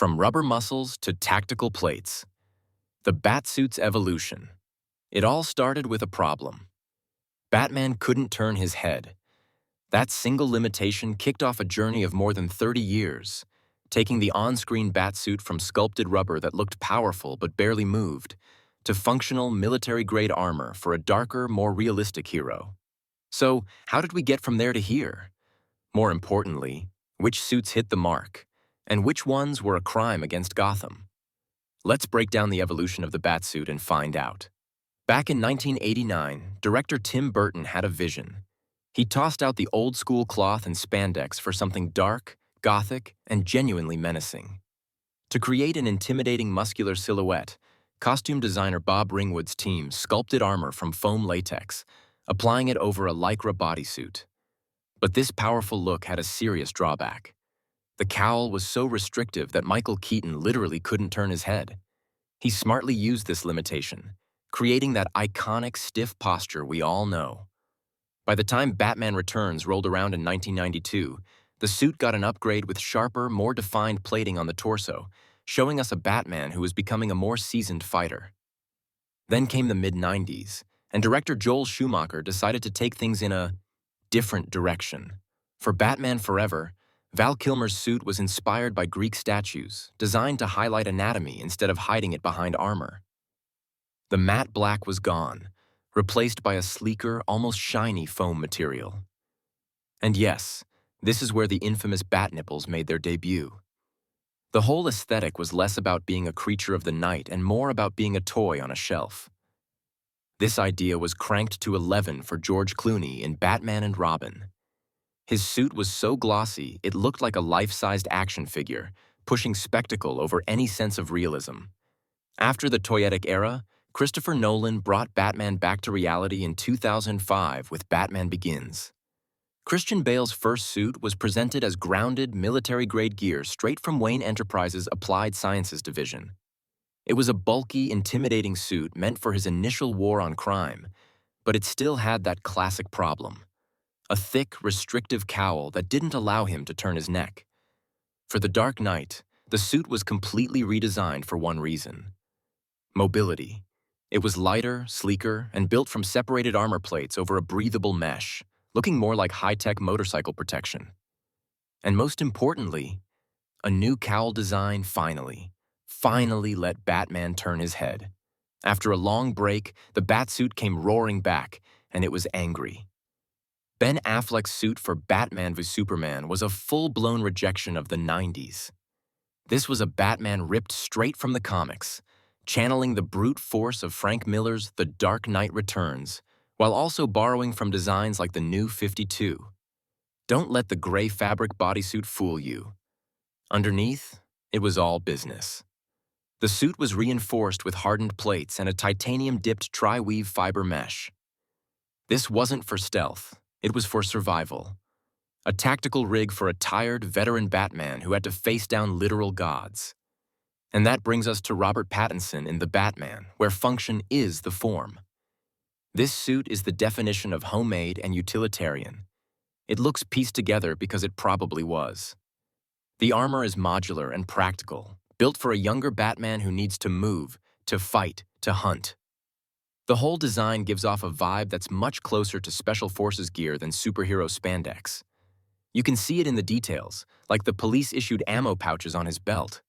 From rubber muscles to tactical plates, the Batsuit's evolution. It all started with a problem. Batman couldn't turn his head. That single limitation kicked off a journey of more than 30 years, taking the on-screen Batsuit from sculpted rubber that looked powerful but barely moved to functional military-grade armor for a darker, more realistic hero. So, how did we get from there to here? More importantly, which suits hit the mark, and which ones were a crime against Gotham? Let's break down the evolution of the Batsuit and find out. Back in 1989, director Tim Burton had a vision. He tossed out the old-school cloth and spandex for something dark, gothic, and genuinely menacing. To create an intimidating muscular silhouette, costume designer Bob Ringwood's team sculpted armor from foam latex, applying it over a lycra bodysuit. But this powerful look had a serious drawback. The cowl was so restrictive that Michael Keaton literally couldn't turn his head. He smartly used this limitation, creating that iconic stiff posture we all know. By the time Batman Returns rolled around in 1992, the suit got an upgrade with sharper, more defined plating on the torso, showing us a Batman who was becoming a more seasoned fighter. Then came the mid-90s, and director Joel Schumacher decided to take things in a different direction. For Batman Forever, Val Kilmer's suit was inspired by Greek statues, designed to highlight anatomy instead of hiding it behind armor. The matte black was gone, replaced by a sleeker, almost shiny foam material. And yes, this is where the infamous bat nipples made their debut. The whole aesthetic was less about being a creature of the night and more about being a toy on a shelf. This idea was cranked to 11 for George Clooney in Batman and Robin. His suit was so glossy, it looked like a life-sized action figure, pushing spectacle over any sense of realism. After the toyetic era, Christopher Nolan brought Batman back to reality in 2005 with Batman Begins. Christian Bale's first suit was presented as grounded, military-grade gear straight from Wayne Enterprises' Applied Sciences division. It was a bulky, intimidating suit meant for his initial war on crime, but it still had that classic problem: a thick, restrictive cowl that didn't allow him to turn his neck. For The Dark Knight, the suit was completely redesigned for one reason: mobility. It was lighter, sleeker, and built from separated armor plates over a breathable mesh, looking more like high-tech motorcycle protection. And most importantly, a new cowl design finally let Batman turn his head. After a long break, the Batsuit came roaring back, and it was angry. Ben Affleck's suit for Batman v Superman was a full-blown rejection of the 90s. This was a Batman ripped straight from the comics, channeling the brute force of Frank Miller's The Dark Knight Returns, while also borrowing from designs like the New 52. Don't let the gray fabric bodysuit fool you. Underneath, it was all business. The suit was reinforced with hardened plates and a titanium-dipped tri-weave fiber mesh. This wasn't for stealth, it was for survival. A tactical rig for a tired, veteran Batman who had to face down literal gods. And that brings us to Robert Pattinson in The Batman, where function is the form. This suit is the definition of homemade and utilitarian. It looks pieced together because it probably was. The armor is modular and practical, built for a younger Batman who needs to move, to fight, to hunt. The whole design gives off a vibe that's much closer to Special Forces gear than superhero spandex. You can see it in the details, like the police-issued ammo pouches on his belt.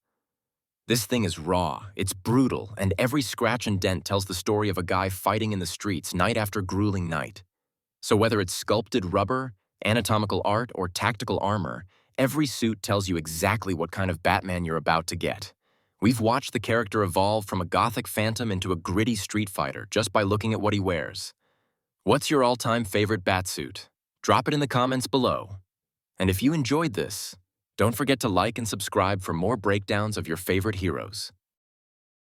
This thing is raw, it's brutal, and every scratch and dent tells the story of a guy fighting in the streets night after grueling night. So whether it's sculpted rubber, anatomical art, or tactical armor, every suit tells you exactly what kind of Batman you're about to get. We've watched the character evolve from a gothic phantom into a gritty street fighter just by looking at what he wears. What's your all-time favorite Batsuit? Drop it in the comments below. And if you enjoyed this, don't forget to like and subscribe for more breakdowns of your favorite heroes.